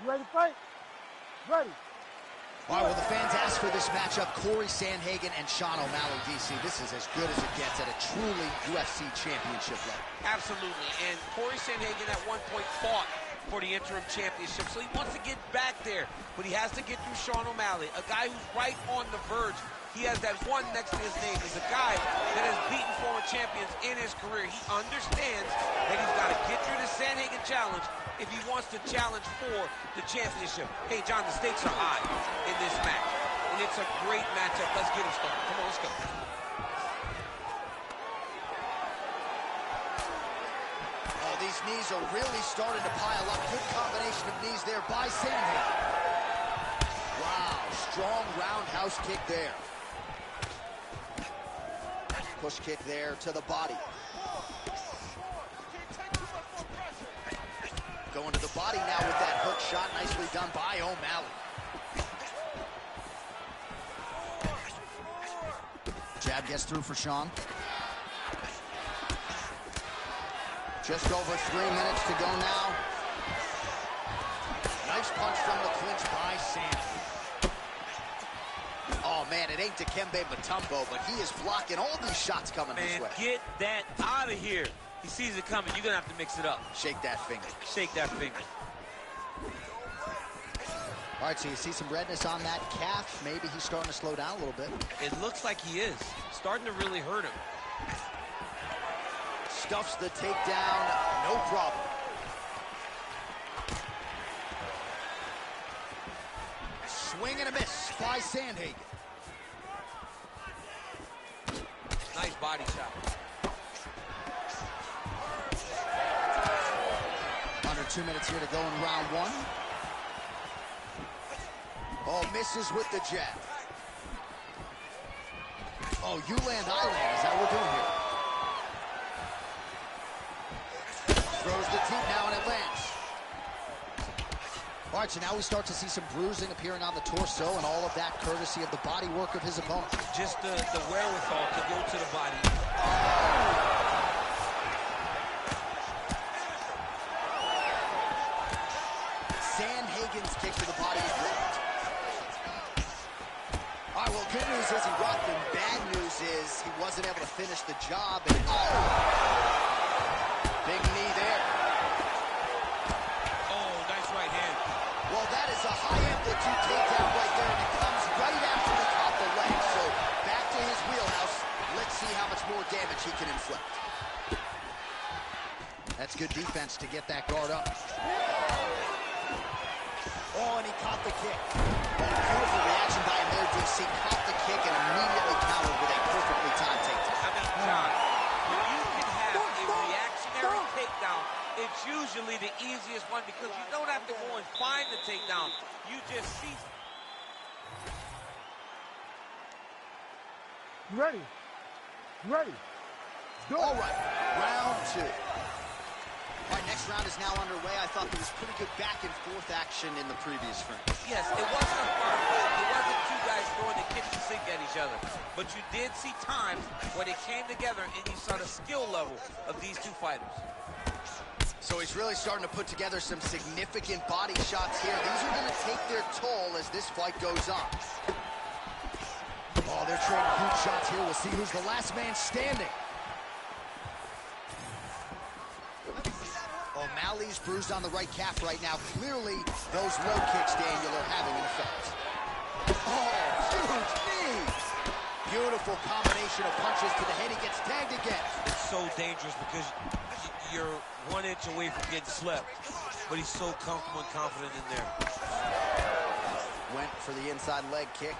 ready to fight? Ready. All right, well, the fans asked for this matchup, Corey Sandhagen and Sean O'Malley, DC. This is as good as it gets at a truly UFC championship level. Absolutely, and Corey Sandhagen at one point fought for the interim championship, so he wants to get back there, but he has to get through Sean O'Malley, a guy who's right on the verge. He has that one next to his name. He's a guy that has beaten former champions in his career. He understands that he's got to get through the Sandhagen challenge if he wants to challenge for the championship. Hey, John, the stakes are high in this match, and it's a great matchup. Let's get him started. Come on, let's go. Oh, these knees are really starting to pile up. Good combination of knees there by Sandhagen. Wow, strong roundhouse kick there. Push kick there to the body. Going to the body now with that hook shot. Nicely done by O'Malley. Jab gets through for Sean. Just over 3 minutes to go now. Nice punch from the clinch by Sandhagen. Oh, man, it ain't Dikembe Mutombo, but he is blocking all these shots coming his way. Get that out of here. He sees it coming. You're going to have to mix it up. Shake that finger. Shake that finger. All right, so you see some redness on that calf. Maybe he's starting to slow down a little bit. It looks like he is. Starting to really hurt him. Stuffs the takedown, no problem. Swing and a miss by Sandhagen. Nice body shot. Under 2 minutes here to go in round one. Oh, misses with the jab. Oh, you land, I land. Is that what we're doing here? Throws the teep now and it lands. All right, so now we start to see some bruising appearing on the torso, and all of that courtesy of the body work of his opponent. Just the wherewithal to go to the body. Sandhagen's kick to the body is blocked. All right, well, good news is he rocked him. Bad news is he wasn't able to finish the job. And big knee there. Oh, nice right hand. Well, that is a high-amplitude takedown right there, and it comes right after the top of the leg. So back to his wheelhouse. Let's see how much more damage he can inflict. That's good defense to get that guard up. Oh, and he caught the kick. Oh, beautiful reaction by him there, DC. Caught the kick and immediately countered with a perfectly timed takedown. I mean, John, when you can have a reactionary takedown, it's usually the easiest one because you don't have to go and find the takedown. You just see. Ready. Ready. Go. All right, round two. All right, next round is now underway. I thought there was pretty good back and forth action in the previous frame. Yes, it wasn't a hard fight. It wasn't two guys throwing the kitchen sink at each other. But you did see times where they came together and you saw the skill level of these two fighters. So he's really starting to put together some significant body shots here. These are going to take their toll as this fight goes on. Oh, they're trading huge shots here. We'll see who's the last man standing. O'Malley's bruised on the right calf right now. Clearly, those low kicks, Daniel, are having an effect. Oh, huge knee! Beautiful combination of punches to the head. He gets tagged again. It's so dangerous because you're 1 inch away from getting slept. But he's so comfortable and confident in there. Went for the inside leg kick.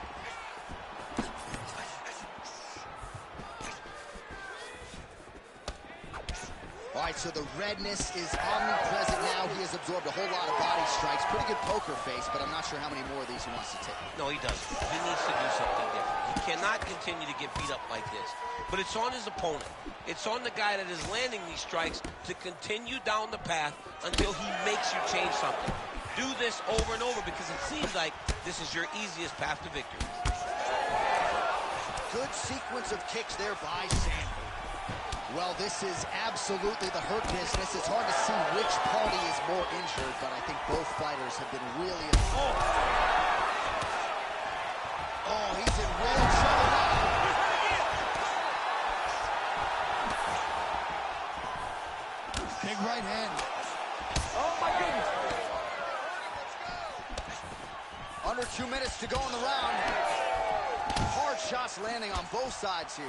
All right, so the redness is omnipresent now. He has absorbed a whole lot of body strikes. Pretty good poker face, but I'm not sure how many more of these he wants to take. No, he doesn't. He needs to do something different. He cannot continue to get beat up like this. But it's on his opponent. It's on the guy that is landing these strikes to continue down the path until he makes you change something. Do this over and over because it seems like this is your easiest path to victory. Good sequence of kicks there by Sandhagen. Well, this is absolutely the hurt business. It's hard to see which party is more injured, but I think both fighters have been really... Oh, he's in real trouble now. Big right hand. Oh, my goodness. Under 2 minutes to go in the round. Hard shots landing on both sides here.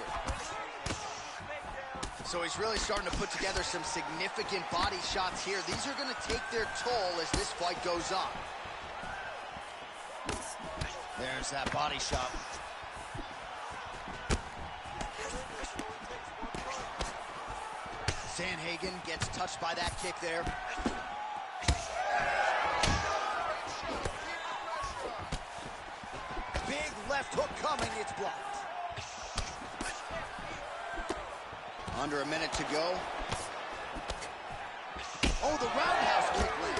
So he's really starting to put together some significant body shots here. These are going to take their toll as this fight goes on. There's that body shot. Sandhagen gets touched by that kick there. Big left hook coming, it's blocked. Under a minute to go. Oh, the roundhouse kick lands.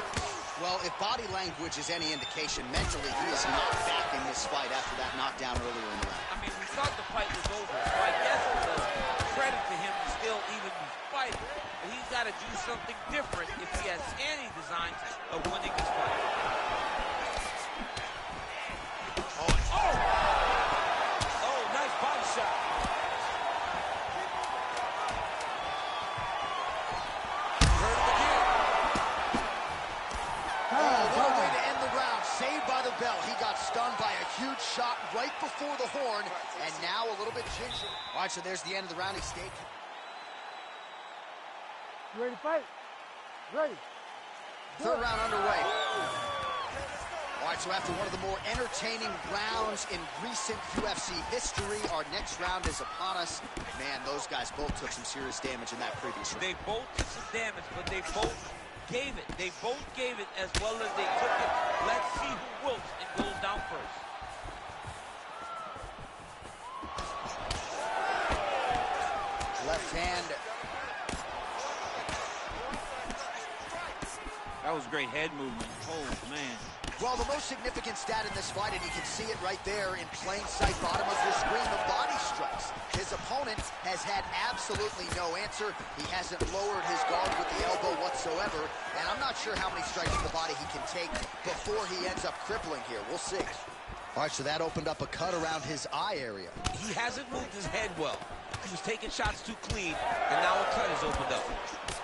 Well, if body language is any indication, mentally he is not back in this fight after that knockdown earlier in the round. I mean, we thought the fight was over, so I guess it's a credit to him to still even be fighting. But he's got to do something different if he has any designs of winning this fight. Oh, nice body shot. Bell. He got stunned by a huge shot right before the horn, and now a little bit gingered. All right, so there's the end of the round. He's staked. You ready to fight? Ready. Third round underway. All right, so after one of the more entertaining rounds in recent UFC history, our next round is upon us. Man, those guys both took some serious damage in that previous round. They both took some damage, but they both gave it. They both gave it as well as they took it. Let's see who wilts and goes down first. Left hand. That was great head movement. Oh, man. Well, the most significant stat in this fight, and you can see it right there in plain sight, bottom of your screen, the body strikes. His opponent has had absolutely no answer. He hasn't lowered his guard with the elbow whatsoever, and I'm not sure how many strikes to the body he can take before he ends up crippling here. We'll see. All right, so that opened up a cut around his eye area. He hasn't moved his head well. He was taking shots too clean, and now a cut has opened up.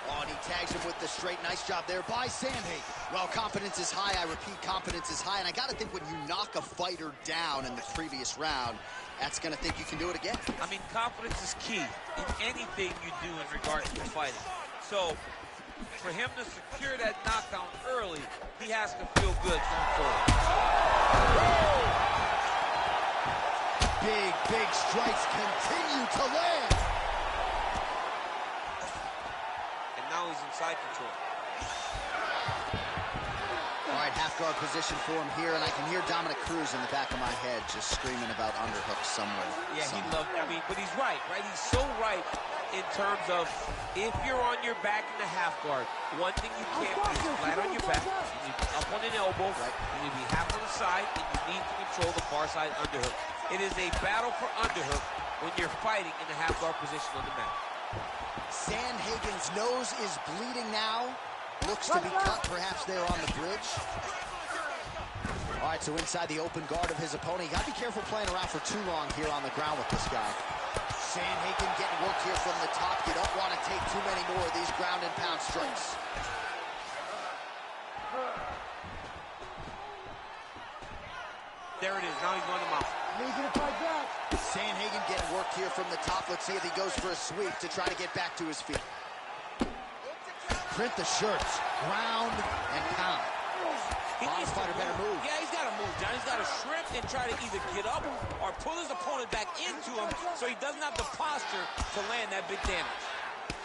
Oh, and he tags him with the straight. Nice job there by Sandhagen. Well, confidence is high. I repeat, confidence is high. And I got to think when you knock a fighter down in the previous round, that's going to think you can do it again. I mean, confidence is key in anything you do in regards to fighting. So, for him to secure that knockdown early, he has to feel good going forward. Big strikes continue to land. Now he's inside control. All right, half guard position for him here, and I can hear Dominic Cruz in the back of my head just screaming about underhooks somewhere. Yeah, he loved, I mean, but he's right? He's so right in terms of if you're on your back in the half guard, one thing you can't do is flat on your back. You need to be up on an elbow, right? You need to be half on the side, and you need to control the far side underhook. It is a battle for underhook when you're fighting in the half guard position on the mat. Sandhagen's nose is bleeding now. Looks to be cut perhaps there on the bridge. All right, so inside the open guard of his opponent. You got to be careful playing around for too long here on the ground with this guy. Sandhagen getting work here from the top. You don't want to take too many more of these ground and pound strikes. There it is. Now he's on the mount. Sandhagen getting work here from the top. Let's see if he goes for a sweep to try to get back to his feet. Print the shirts. Ground and pound. Bottom fighter better move. Yeah, he's got to move, John. He's got to shrimp and try to either get up or pull his opponent back into him so he doesn't have the posture to land that big damage.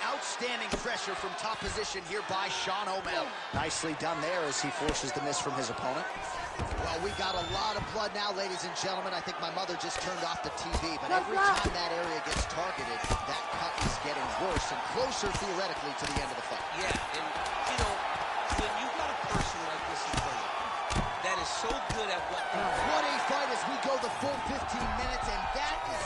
Outstanding pressure from top position here by Sean O'Malley. Nicely done there as he forces the miss from his opponent. Well, we got a lot of blood now, ladies and gentlemen. I think my mother just turned off the TV, but every time that area gets targeted, that cut is getting worse and closer, theoretically, to the end of the fight. Yeah, and, you know, when you got a person like this in front of you that is so good at what a fight as we go the full 15 minutes, and that is...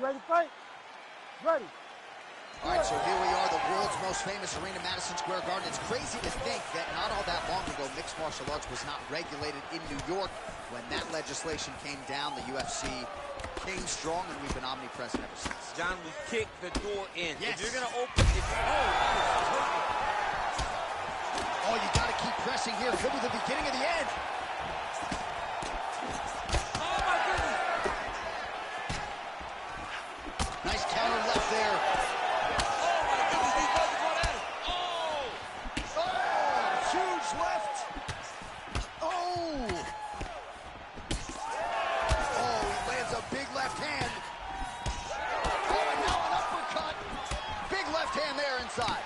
ready to fight? Ready. All right, so here we are, the world's most famous arena, Madison Square Garden. It's crazy to think that not all that long ago, mixed martial arts was not regulated in New York. When that legislation came down, the UFC came strong, and we've been omnipresent ever since. John, we kicked the door in. Yes. If you're going to open it, Oh, you got to keep pressing here. Could be the beginning of the end. oh my goodness. Nice counter left there. Oh my goodness, these boys are going at it. Oh! Oh, huge left. Oh. Oh, he lands a big left hand. Oh, and now an uppercut. Big left hand there inside.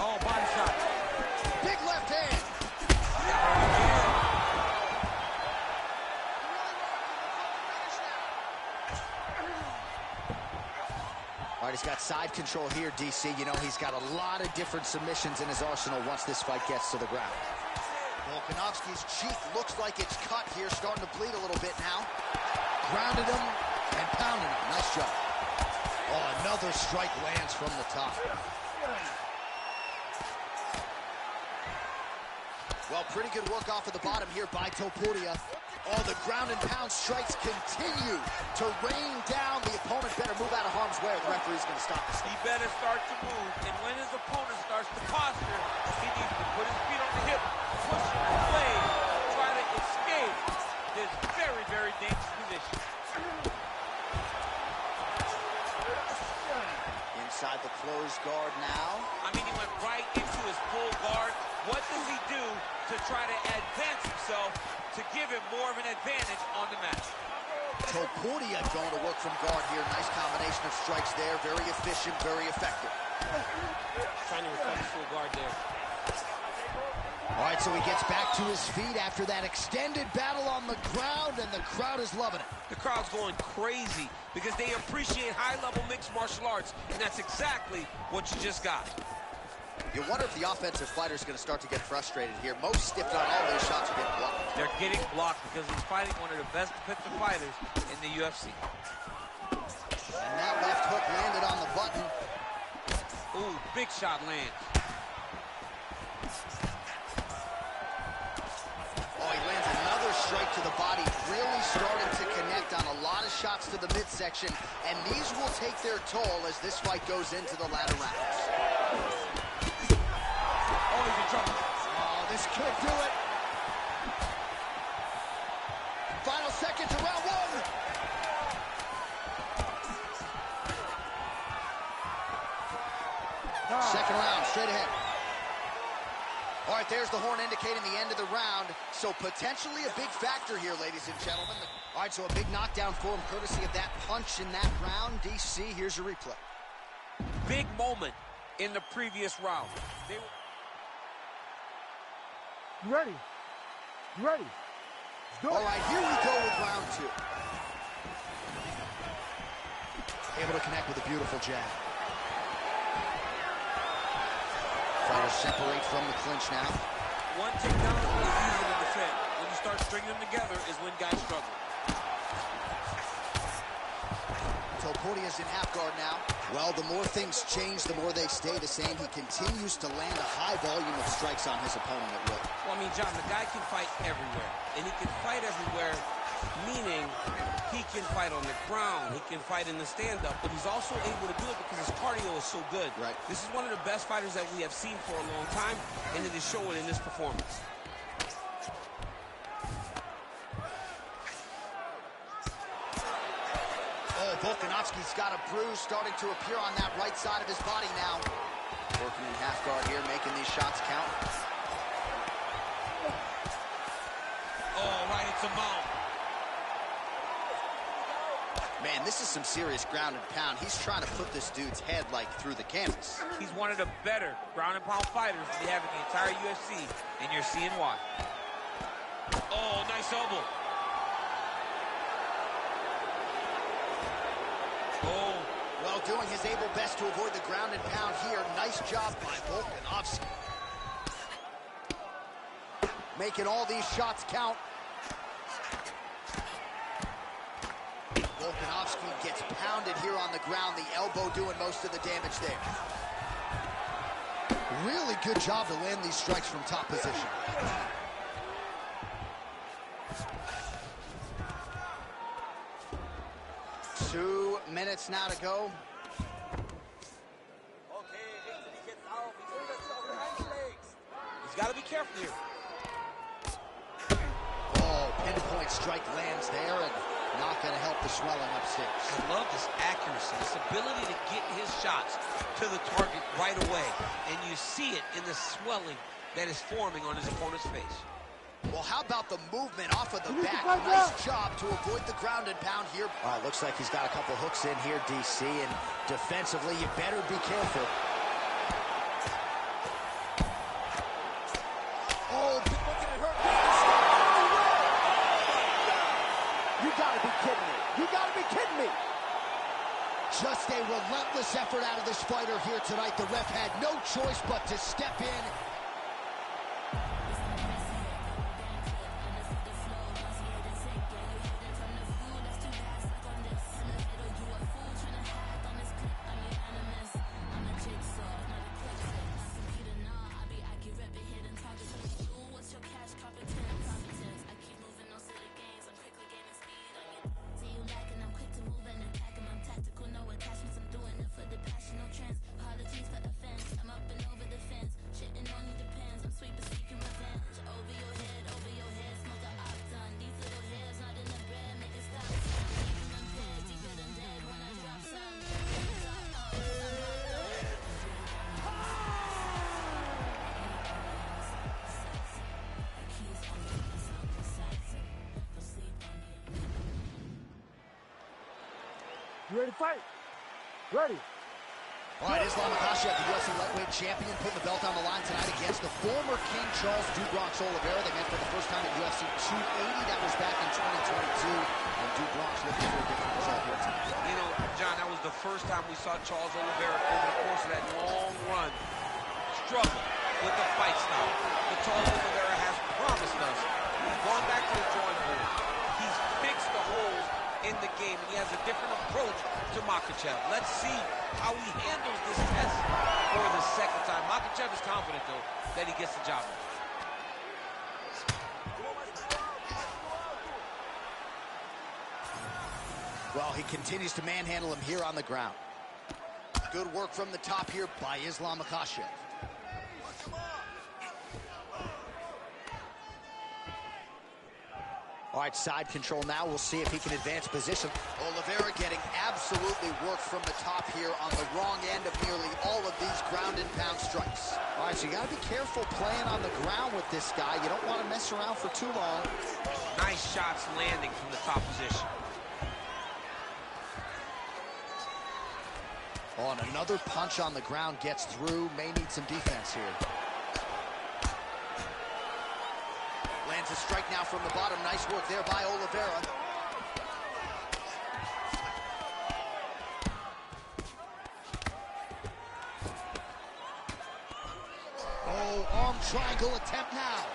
Oh, body shot. Big left hand. All right, he's got side control here, DC. You know, he's got a lot of different submissions in his arsenal once this fight gets to the ground. Volkanovski's cheek looks like it's cut here, starting to bleed a little bit now. Grounded him and pounded him. Nice job. Oh, another strike lands from the top. Well, pretty good work off of the bottom here by Topuria. Oh, the ground and pound strikes continue to rain down. The opponent better move out of harm's way, or the referee's going to stop this. He better start to move, and when his opponent starts to posture, he needs to put his feet on the hip, push him away, try to escape this very, very dangerous position. Inside the closed guard now. I mean, he went right into his full guard. What does he do to try to advance himself to give him more of an advantage on the mat? Topuria going to work from guard here. Nice combination of strikes there. Very efficient, very effective. Trying to reflect his full guard there. All right, so he gets back to his feet after that extended battle on the ground, and the crowd is loving it. The crowd's going crazy because they appreciate high-level mixed martial arts, and that's exactly what you just got. You wonder if the offensive fighter is going to start to get frustrated here. Most, if not all, of those shots are getting blocked. They're getting blocked because he's fighting one of the best defensive fighters in the UFC. And that left hook landed on the button. Ooh, big shot lands. Oh, he lands another strike to the body. Really starting to connect on a lot of shots to the midsection. And these will take their toll as this fight goes into the latter rounds. Oh, he's in trouble. Oh, this could do it. Final seconds of round one. Second round, straight ahead. All right, there's the horn indicating the end of the round. So potentially a big factor here, ladies and gentlemen. All right, so a big knockdown for him, courtesy of that punch in that round. DC, here's your replay. Big moment in the previous round. You ready? You ready? Let's do it. All right, here we go with round two. Able to connect with a beautiful jab. Fighters separate from the clinch now. One takedown is easy to defend. When you start stringing them together is when guys struggle. Topuria's in half guard now. Well, the more things change, the more they stay the same. He continues to land a high volume of strikes on his opponent at will. Well, I mean, John, the guy can fight everywhere. And he can fight everywhere, meaning he can fight on the ground, he can fight in the stand-up, but he's also able to do it because his cardio is so good. Right. This is one of the best fighters that we have seen for a long time, and it is showing in this performance. Oh, Volkanovski's got a bruise starting to appear on that right side of his body now. Working in half guard here, making these shots count. Oh, right into mount. Man, this is some serious ground and pound. He's trying to put this dude's head, like, through the canvas. He's one of the better ground and pound fighters we have in the entire UFC, and you're seeing why. Oh, nice elbow. Oh. Well, doing his able best to avoid the ground and pound here. Nice job by Volkanovski. Making all these shots count. Volkanovski gets pounded here on the ground, the elbow doing most of the damage there. Really good job to land these strikes from top position. Two minutes now to go. He's got to be careful here. Oh, pinpoint strike lands there and not going to help the swelling upstairs. I love this accuracy, this ability to get his shots to the target right away. And you see it in the swelling that is forming on his opponent's face. Well, how about the movement off of the back? Nice job to avoid the ground and pound here. Looks like he's got a couple hooks in here, DC, and defensively, you better be careful. Oh, look at it hurt. You gotta be kidding me. You gotta be kidding me. Just a relentless effort out of this fighter here tonight. The ref had no choice but to step in. You ready to fight? Ready. All right, Islam Makhachev, the UFC lightweight champion, putting the belt on the line tonight against the former King Charles do Bronx Oliveira. They met for the first time at UFC 280. That was back in 2022. And do Bronx looking for a different result here tonight. You know, John, that was the first time we saw Charles Oliveira over the course of that long run struggle with the fight style that Charles Oliveira has promised us. He's gone back to the drawing board. He's fixed the holes in the game, and he has a different approach to Makhachev. Let's see how he handles this test for the second time. Makhachev is confident, though, that he gets the job done. Well, he continues to manhandle him here on the ground. Good work from the top here by Islam Makhachev. All right, side control now. We'll see if he can advance position. Oliveira getting absolutely worked from the top here on the wrong end of nearly all of these ground and pound strikes. All right, so you got to be careful playing on the ground with this guy. You don't want to mess around for too long. Nice shots landing from the top position. Oh, and another punch on the ground gets through. May need some defense here. Lands a strike now from the bottom. Nice work there by Oliveira. Oh, arm triangle attempt now.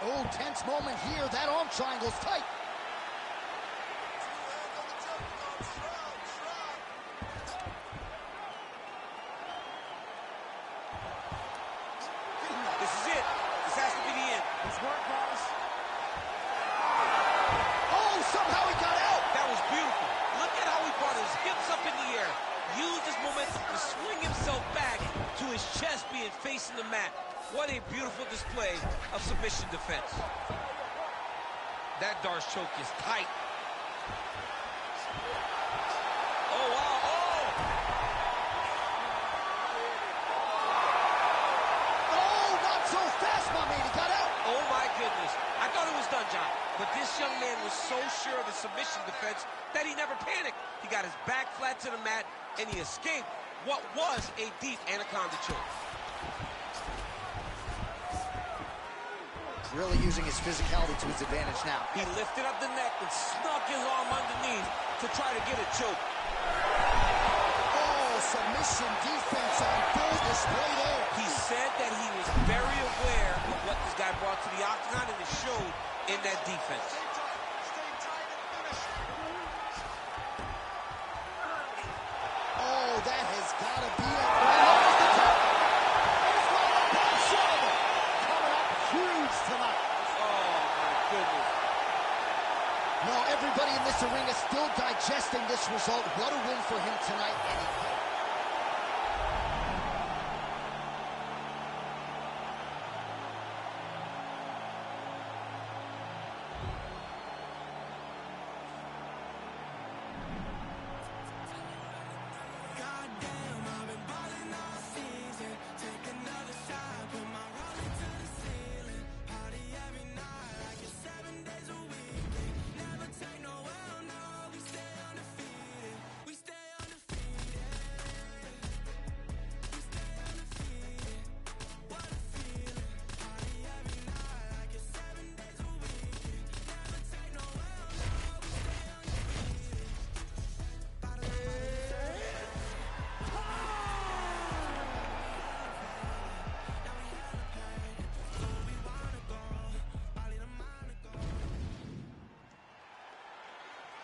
Oh, tense moment here. That arm triangle's tight. This is it. This has to be the end. Let's work, guys. Oh, somehow he got out. That was beautiful. Look at how he brought his hips up in the air. Used his momentum to swing himself back to his chest being facing the mat. What a beautiful display of submission defense. That Darce choke is tight. Oh, wow, oh! Oh, not so fast, my man. He got out. Oh, my goodness. I thought it was done, John. But this young man was so sure of the submission defense that he never panicked. He got his back flat to the mat, and he escaped what was a deep anaconda choke. Really using his physicality to his advantage now. He lifted up the neck and snuck his arm underneath to try to get a choke. Oh, submission defense on full display there. He said that he was very aware of what this guy brought to the octagon, and it showed in that defense. everybody in this arena still digesting this result. What a win for him tonight.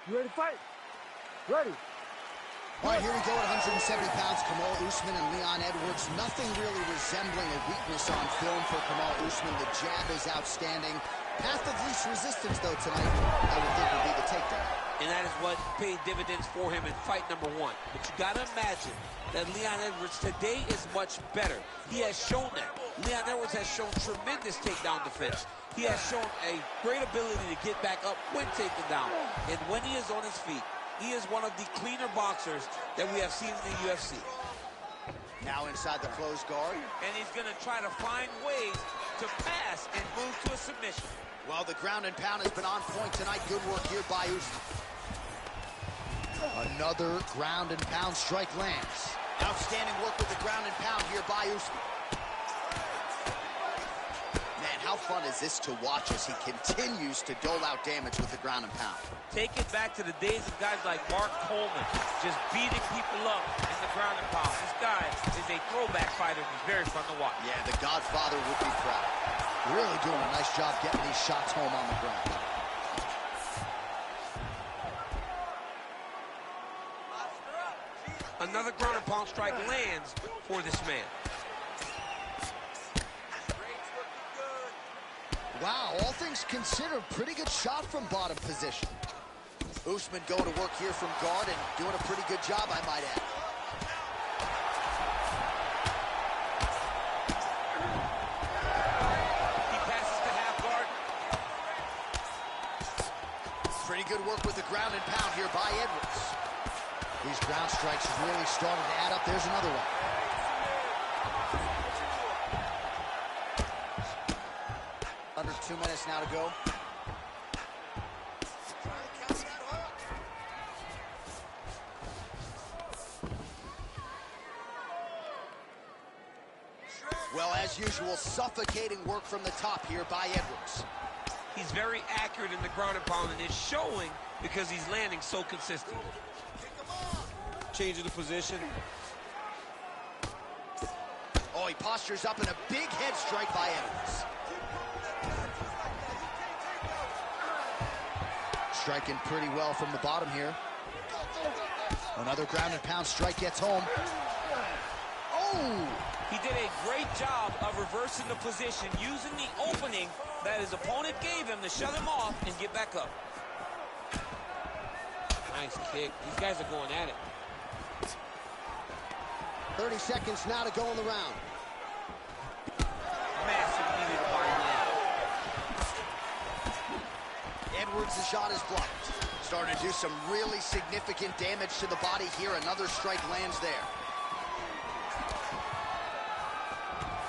You ready to fight? Ready. All right, here we go at 170 pounds, Kamaru Usman and Leon Edwards. Nothing really resembling a weakness on film for Kamaru Usman. The jab is outstanding. Path of least resistance, though, tonight, I would think would be the takedown. And that is what paid dividends for him in fight number 1. But you got to imagine that Leon Edwards today is much better. He has shown that. Leon Edwards has shown tremendous takedown defense. He has shown a great ability to get back up when taken down. And when he is on his feet, he is one of the cleaner boxers that we have seen in the UFC. Now inside the closed guard. And he's going to try to find ways to pass and move to a submission. Well, the ground and pound has been on point tonight. Good work here by Usman. Another ground and pound strike lands. Outstanding work with the ground and pound here by Usman. Man, how fun is this to watch as he continues to dole out damage with the ground and pound. Take it back to the days of guys like Mark Coleman, just beating people up in the ground and pound. This guy is a throwback fighter who's very fun to watch. Yeah, the Godfather would be proud. Really doing a nice job getting these shots home on the ground. Another ground and pound strike lands for this man. Wow, all things considered, pretty good shot from bottom position. Usman going to work here from guard and doing a pretty good job, I might add. He passes to half guard. Pretty good work with the ground and pound here by Edwards. These ground strikes really starting to add up. There's another one. Under 2 minutes now to go. Well, as usual, suffocating work from the top here by Edwards. He's very accurate in the ground and pound, and it's showing because he's landing so consistently. Changing the position. Oh, he postures up in a big head strike by Edwards. Striking pretty well from the bottom here. Another ground and pound strike gets home. Oh! He did a great job of reversing the position, using the opening that his opponent gave him to shut him off and get back up. Nice kick. These guys are going at it. 30 seconds now to go in the round. Massive knee to the body now. Edwards' shot is blocked. Starting to do some really significant damage to the body here. Another strike lands there.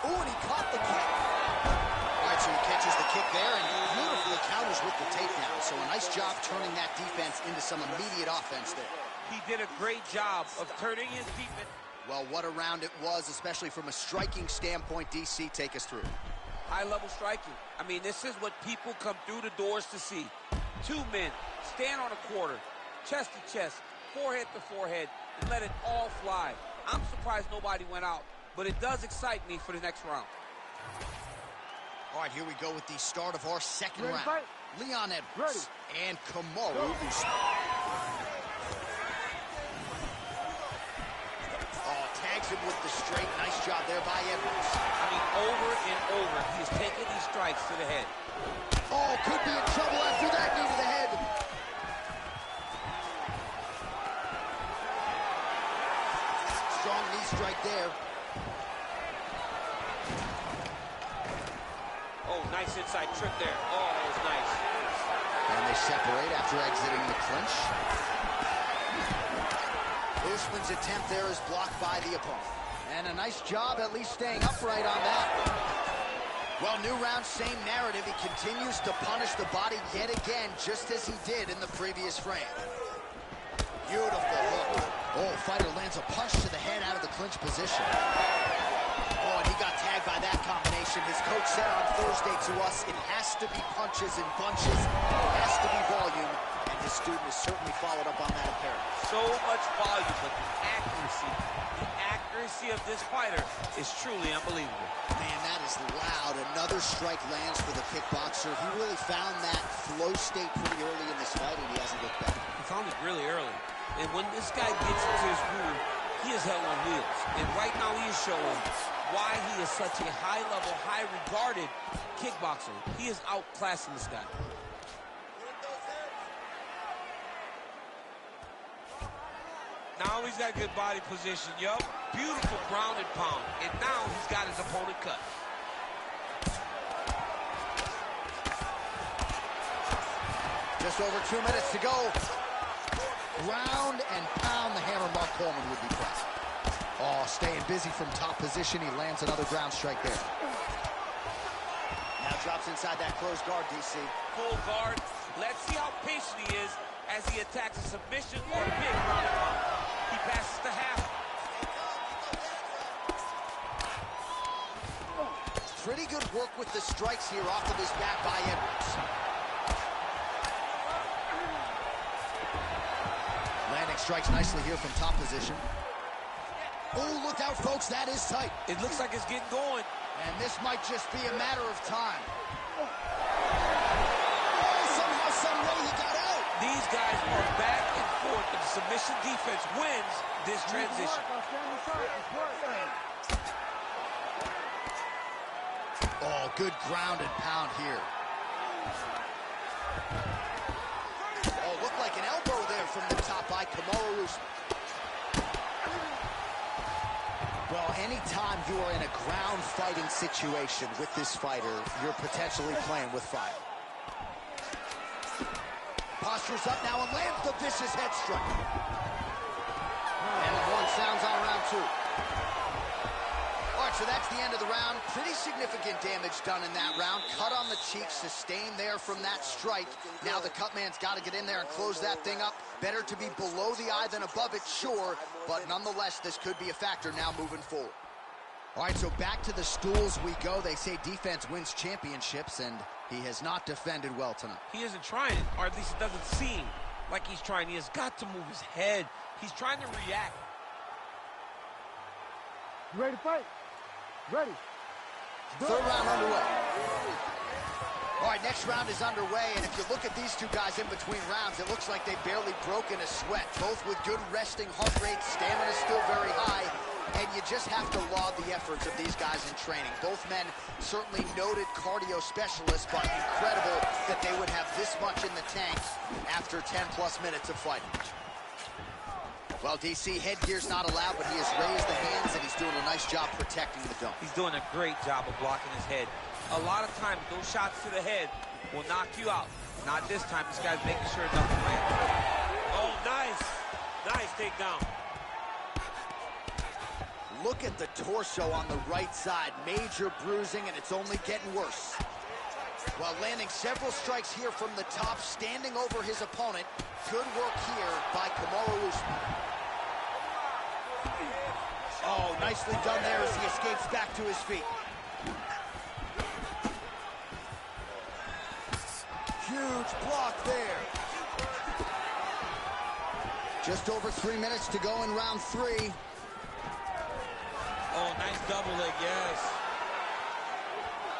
Ooh, and he caught the kick. All right, so he catches the kick there and beautifully counters with the takedown. So a nice job turning that defense into some immediate offense there. He did a great job of turning his defense. Well, what a round it was, especially from a striking standpoint. DC, take us through. High-level striking. I mean, this is what people come through the doors to see. Two men stand on a quarter, chest to chest, forehead to forehead, and let it all fly. I'm surprised nobody went out, but it does excite me for the next round. All right, here we go with the start of our second Ready, round. fight? Leon Edwards and Kamaru Usman. Oh, tags him with the straight. Nice job there by Edwards. I mean, over and over, he's taking these strikes to the head. Oh, could be in trouble after that knee to the head. strike there. Oh, nice inside trip there. Oh, that was nice. And they separate after exiting the clinch. Usman's attempt there is blocked by the opponent. And a nice job at least staying upright on that. Well, new round, same narrative. He continues to punish the body yet again, just as he did in the previous frame. Beautiful hook. Oh, fighter lands a punch to the head out of the clinch position. Oh, and he got tagged by that combination. His coach said on Thursday to us, it has to be punches and bunches. It has to be volume. And his student has certainly followed up on that imperative. So much volume, but the accuracy of this fighter is truly unbelievable. Man, that is loud. Another strike lands for the kickboxer. He really found that flow state pretty early in this fight, and he hasn't looked back. He found it really early. And when this guy gets into his groove, he is hell on wheels. And right now he is showing why he is such a high-level, high-regarded kickboxer. He is outclassing this guy. Now he's got good body position, yup. Beautiful ground and pound. And now he's got his opponent cut. Just over 2 minutes to go. Ground and pound, the hammer Mark Coleman would be pressed. Oh, staying busy from top position. He lands another ground strike there. Now drops inside that closed guard, DC. Full guard. Let's see how patient he is as he attacks a submission or a big ground and pound. He passes the half. Pretty good work with the strikes here off of his back by Edwards. Landing strikes nicely here from top position. Oh, look out, folks. That is tight. It looks like it's getting going. And this might just be a matter of time. Oh, somehow, some way he got out. These guys are back and forth, and the submission defense wins this transition. Oh, good ground and pound here. Oh, looked like an elbow there from the top by Kamaru Usman. Well, anytime you are in a ground fighting situation with this fighter, you're potentially playing with fire. Postures up now and lands the vicious head strike. And the horn sounds on round two. All right, so that's the end of the round. Pretty significant damage done in that round. Cut on the cheek, sustained there from that strike. Now the cut man's got to get in there and close that thing up. Better to be below the eye than above it, sure. But nonetheless, this could be a factor now moving forward. All right, so back to the stools we go. They say defense wins championships, and he has not defended well tonight. He isn't trying, or at least it doesn't seem like he's trying. He has got to move his head. He's trying to react. You ready to fight? Ready. Third round underway. All right, next round is underway, and if you look at these two guys in between rounds, it looks like they've barely broken a sweat. Both with good resting heart rates, stamina still very high, and you just have to laud the efforts of these guys in training. Both men certainly noted cardio specialists, but incredible that they would have this much in the tank after 10-plus minutes of fighting. Well, DC, headgear's not allowed, but he has raised the hands, and he's doing a nice job protecting the dome. He's doing a great job of blocking his head. A lot of times, those shots to the head will knock you out. Not this time. This guy's making sure nothing lands. Oh, nice. Nice takedown. Look at the torso on the right side. Major bruising, and it's only getting worse. While landing several strikes here from the top, standing over his opponent. Good work here by Kamaru Usman. Oh, nicely done there as he escapes back to his feet. Huge block there. Just over 3 minutes to go in round three. Oh, nice double leg, yes.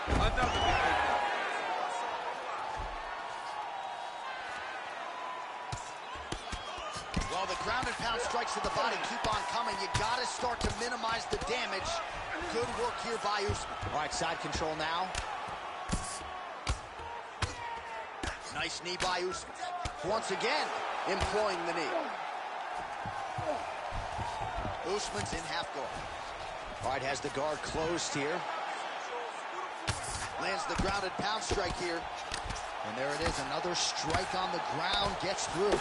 Another big takedown. Well, the ground and pound strikes to the body keep on coming. You got to start to minimize the damage. Good work here by Usman. All right, side control now. Nice knee by Usman. Once again, employing the knee. Usman's in half guard. All right, has the guard closed here. Lands the grounded pound strike here. And there it is, another strike on the ground, gets through.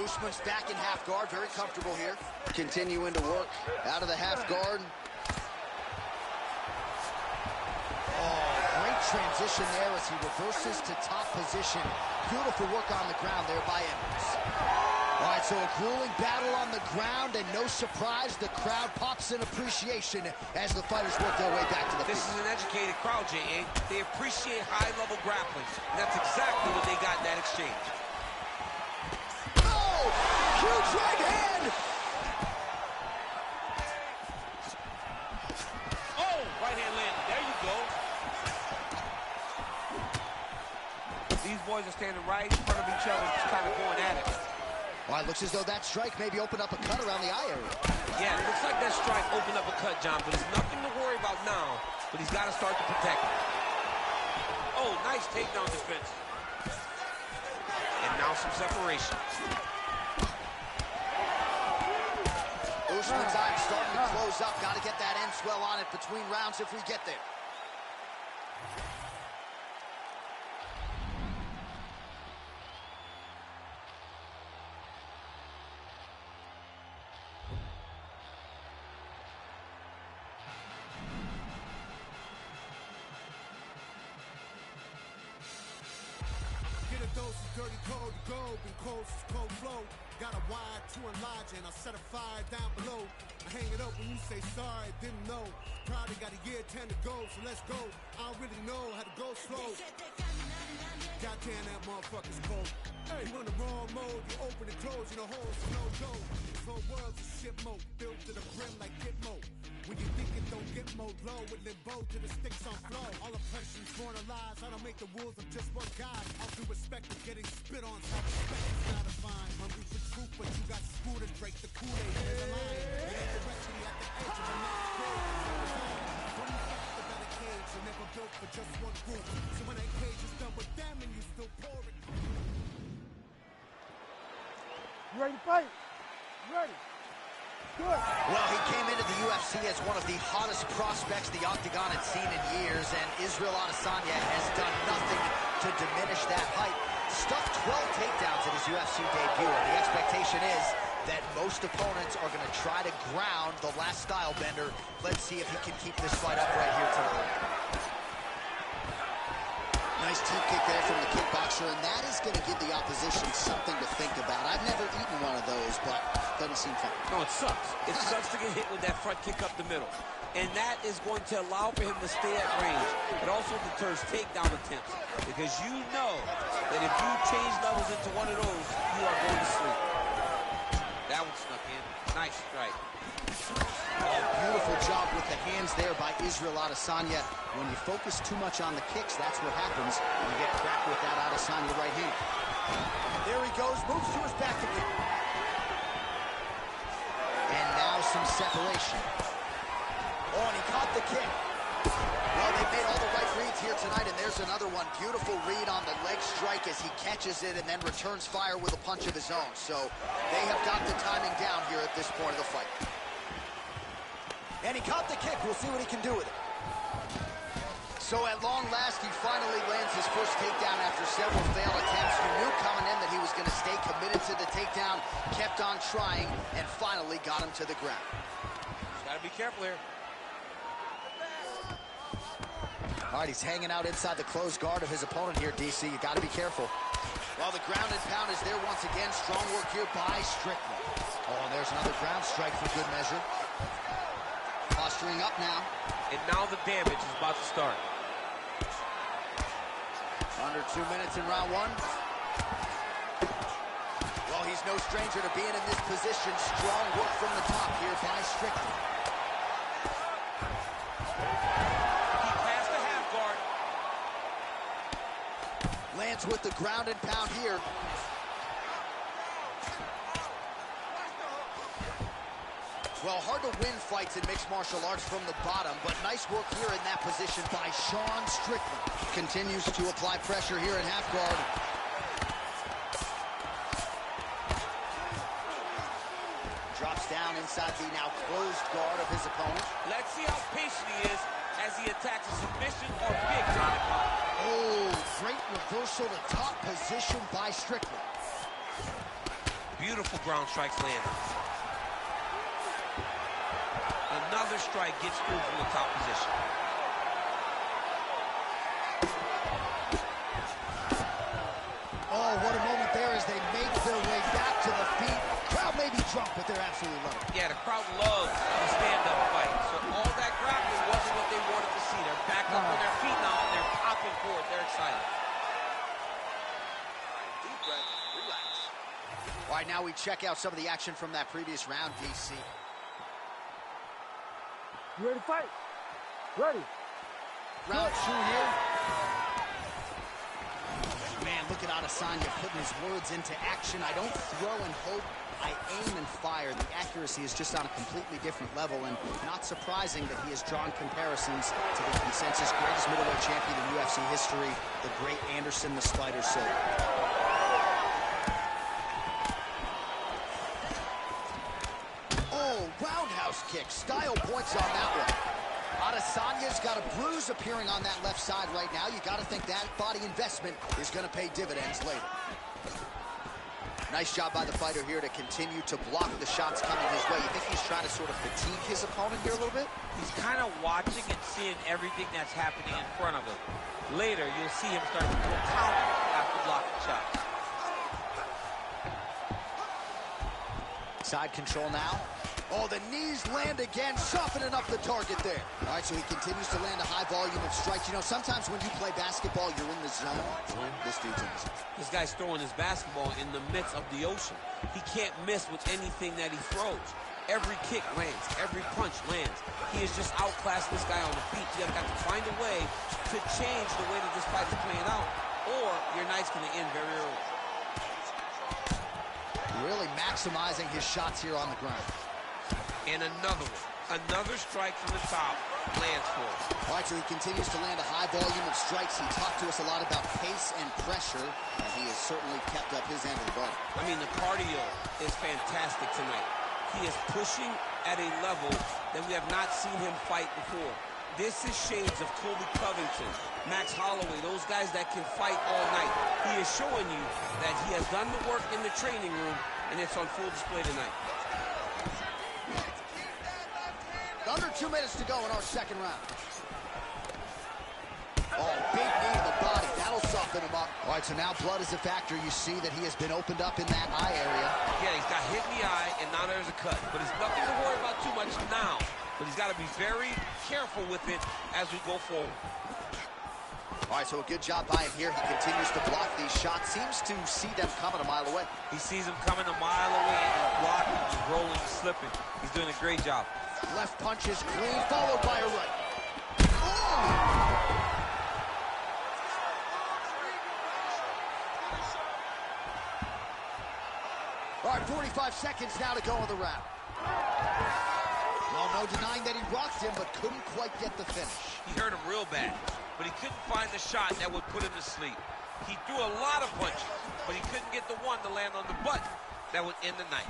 Usman's back in half guard, very comfortable here. Continuing to work out of the half guard. Great transition there as he reverses to top position. Beautiful work on the ground there by Edwards. All right, so a grueling battle on the ground, and no surprise, the crowd pops in appreciation as the fighters work their way back to the field. This is an educated crowd, J.A. They appreciate high-level grappling. And that's exactly what they got in that exchange. Oh, huge right hand! Oh, right hand landed. There you go. These boys are standing right in front of each other, just kind of going at it. Well, it looks as though that strike maybe opened up a cut around the eye area. Yeah, it looks like that strike opened up a cut, John, but there's nothing to worry about now, but he's got to start to protect it. Oh, nice takedown defense. And now some separation. Usman's eye starting to close up. Got to get that end swell on it between rounds if we get there. Dirty cold to go, been cold since cold flow. Got a wire to enlarge and I set a fire down below. I hang it up when you say sorry, didn't know. Probably got a year 10 to go, so let's go. I don't really know how to go slow. Goddamn, that motherfucker's cold. Hey, you on the wrong mode, you open and close, you know, holes, no go. This whole world's a shit mode, built to the brim like Gitmo. When you think it don't get more low, with limbo to the sticks on flow. All oppression's born of lies, I don't make the rules, I'm just one guy. All due respect of getting spit on, so respect is not a fine. Hungry for truth, but you got screwed and Drake the Kool-Aid, there's a line. It ain't directly at the edge of a next grade. When you got the better cage, you're never built for just one group. So when that cage is done with them and you still pour it. You ready to fight? You ready? Good. Well, he came into the UFC as one of the hottest prospects the Octagon had seen in years, and Israel Adesanya has done nothing to diminish that hype. Stuffed 12 takedowns in his UFC debut, and the expectation is that most opponents are going to try to ground the last style bender. Let's see if he can keep this fight up right here tonight. Nice teep kick there from the kickboxer, and that is going to give the opposition something to think about. I've never eaten one of those, but doesn't seem fun. No, it sucks. It sucks to get hit with that front kick up the middle. And that is going to allow for him to stay at range. It also deters takedown attempts, because you know that if you change levels into one of those, you are going to sleep. That one snuck in. Nice strike. Oh, beautiful job with the hands there by Israel Adesanya. When you focus too much on the kicks, that's what happens. You get cracked with that Adesanya right hand. There he goes, moves to his back again. And now some separation. Oh, and he caught the kick. Well, they've made all the right reads here tonight, and there's another one. Beautiful read on the leg strike as he catches it and then returns fire with a punch of his own. So they have got the timing down here at this point of the fight. And he caught the kick. We'll see what he can do with it. So at long last, he finally lands his first takedown after several failed attempts. You knew coming in that he was going to stay committed to the takedown, kept on trying, and finally got him to the ground. Got to be careful here. All right, he's hanging out inside the closed guard of his opponent here, DC. You got to be careful. Well, the ground and pound is there once again. Strong work here by Strickland. Oh, and there's another ground strike for good measure. Posturing up now. And now the damage is about to start. Under 2 minutes in round one. Well, he's no stranger to being in this position. Strong work from the top here by Strickland. He passed the half guard. Lands with the ground and pound here. Well, hard to win fights in mixed martial arts from the bottom, but nice work here in that position by Sean Strickland. Continues to apply pressure here in half guard. Drops down inside the now closed guard of his opponent. Let's see how patient he is as he attacks a submission or big time. Oh, great reversal to top position by Strickland. Beautiful ground strikes landed. Another strike gets through from the top position. Oh, what a moment there as they make their way back to the feet. Crowd may be drunk, but they're absolutely loving it. Yeah, the crowd loves the stand-up fight. So all that grappling wasn't what they wanted to see. They're back up on their feet now, and they're popping forward. They're excited. Deep breath, relax. All right, now we check out some of the action from that previous round, DC. You ready to fight? Ready. Round 2 here. Man, look at Adesanya putting his words into action. I don't throw and hope, I aim and fire. The accuracy is just on a completely different level, and not surprising that he has drawn comparisons to the consensus greatest middleweight champion in UFC history, the great Anderson the Spider Silva. Oh, roundhouse kick. Style points on that one. Adesanya's got a bruise appearing on that left side right now. You got to think that body investment is going to pay dividends later. Nice job by the fighter here to continue to block the shots coming his way. You think he's trying to sort of fatigue his opponent here a little bit? He's kind of watching and seeing everything that's happening in front of him. Later, you'll see him start to go counter after blocking shots. Side control now. Oh, the knees land again, softening up the target there. All right, so he continues to land a high volume of strikes. You know, sometimes when you play basketball, you're in the zone. This dude's in the zone. This guy's throwing his basketball in the midst of the ocean. He can't miss with anything that he throws. Every kick lands, every punch lands. He has just outclassed this guy on the feet. You have got to find a way to change the way that this fight is playing out, or your night's going to end very early. Really maximizing his shots here on the ground. And another one. Another strike from the top lands for him. All right, so he continues to land a high volume of strikes. He talked to us a lot about pace and pressure, and he has certainly kept up his end of the bargain. I mean, the cardio is fantastic tonight. He is pushing at a level that we have not seen him fight before. This is shades of Colby Covington, Max Holloway, those guys that can fight all night. He is showing you that he has done the work in the training room, and it's on full display tonight. Under 2 minutes to go in our second round. Oh, big knee to the body. That'll soften him up. All right, so now blood is a factor. You see that he has been opened up in that eye area. Yeah, he's got hit in the eye, and now there's a cut. But it's nothing to worry about too much now. But he's got to be very careful with it as we go forward. All right, so a good job by him here. He continues to block these shots. Seems to see them coming a mile away. He sees them coming a mile away, and he's blocking, he's rolling, he's slipping. He's doing a great job. Left punch is clean, followed by a right. All right, 45 seconds now to go in the round. Well, no denying that he rocked him, but couldn't quite get the finish. He hurt him real bad, but he couldn't find the shot that would put him to sleep. He threw a lot of punches, but he couldn't get the one to land on the button that would end the night.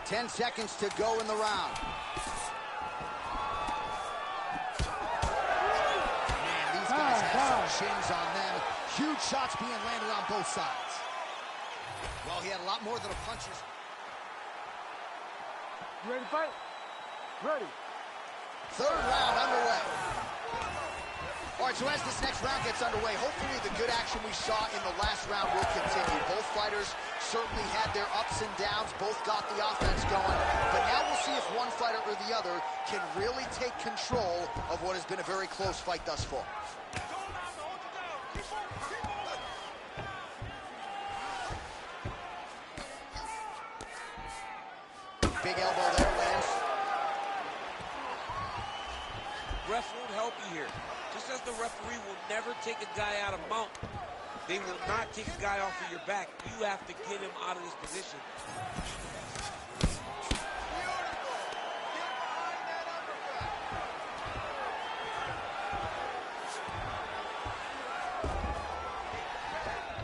10 seconds to go in the round. Man, these guys have some chins on them. Huge shots being landed on both sides. Well, he had a lot more than a punches. You ready to fight? Ready. Third round underway. All right, so as this next round gets underway, hopefully the good action we saw in the last round will continue. Both fighters certainly had their ups and downs, both got the offense going, but now we'll see if one fighter or the other can really take control of what has been a very close fight thus far. Big elbow there, lands. Ref won't help you here. Just as the referee will never take a guy out of mount, They will not take a guy off of your back. You have to get him out of this position.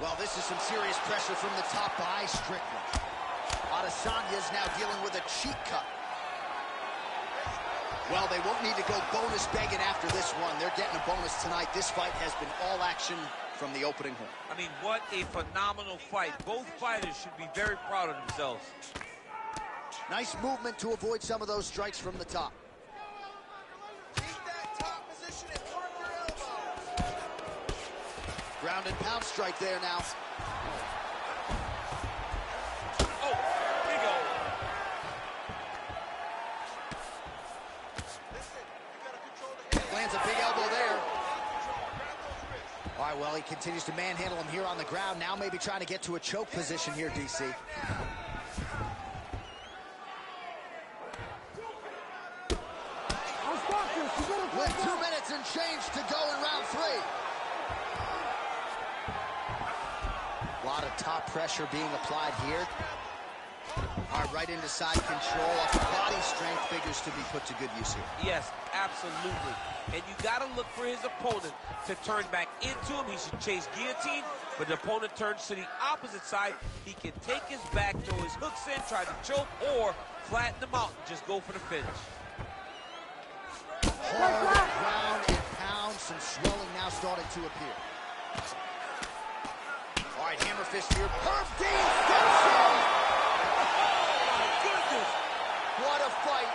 Well, this is some serious pressure from the top by Strickland. Adesanya's now dealing with a cheek cut. Well, they won't need to go bonus begging after this one. They're getting a bonus tonight. This fight has been all action from the opening horn. I mean, what a phenomenal fight. Both fighters should be very proud of themselves. Nice movement to avoid some of those strikes from the top. Keep that top position and work your elbows. Ground and pound strike there now. Oh, big O. Listen, you gotta control the head. Lands a big elbow there. Grab those wrists. All right, well, he continues to manhandle him here on the ground. Now maybe trying to get to a choke position here, DC. With 2 minutes and change to go in round 3. A lot of top pressure being applied here. All right, right into side control. Body strength figures to be put to good use here. Yes, absolutely. And you got to look for his opponent to turn back into him. He should chase guillotine, but the opponent turns to the opposite side. He can take his back, throw his hooks in, try to choke, or flatten him out and just go for the finish. Hard ground and pound. Some swelling now starting to appear. All right, hammer fist here. Herb Dean steps in. Oh, my goodness. What a fight.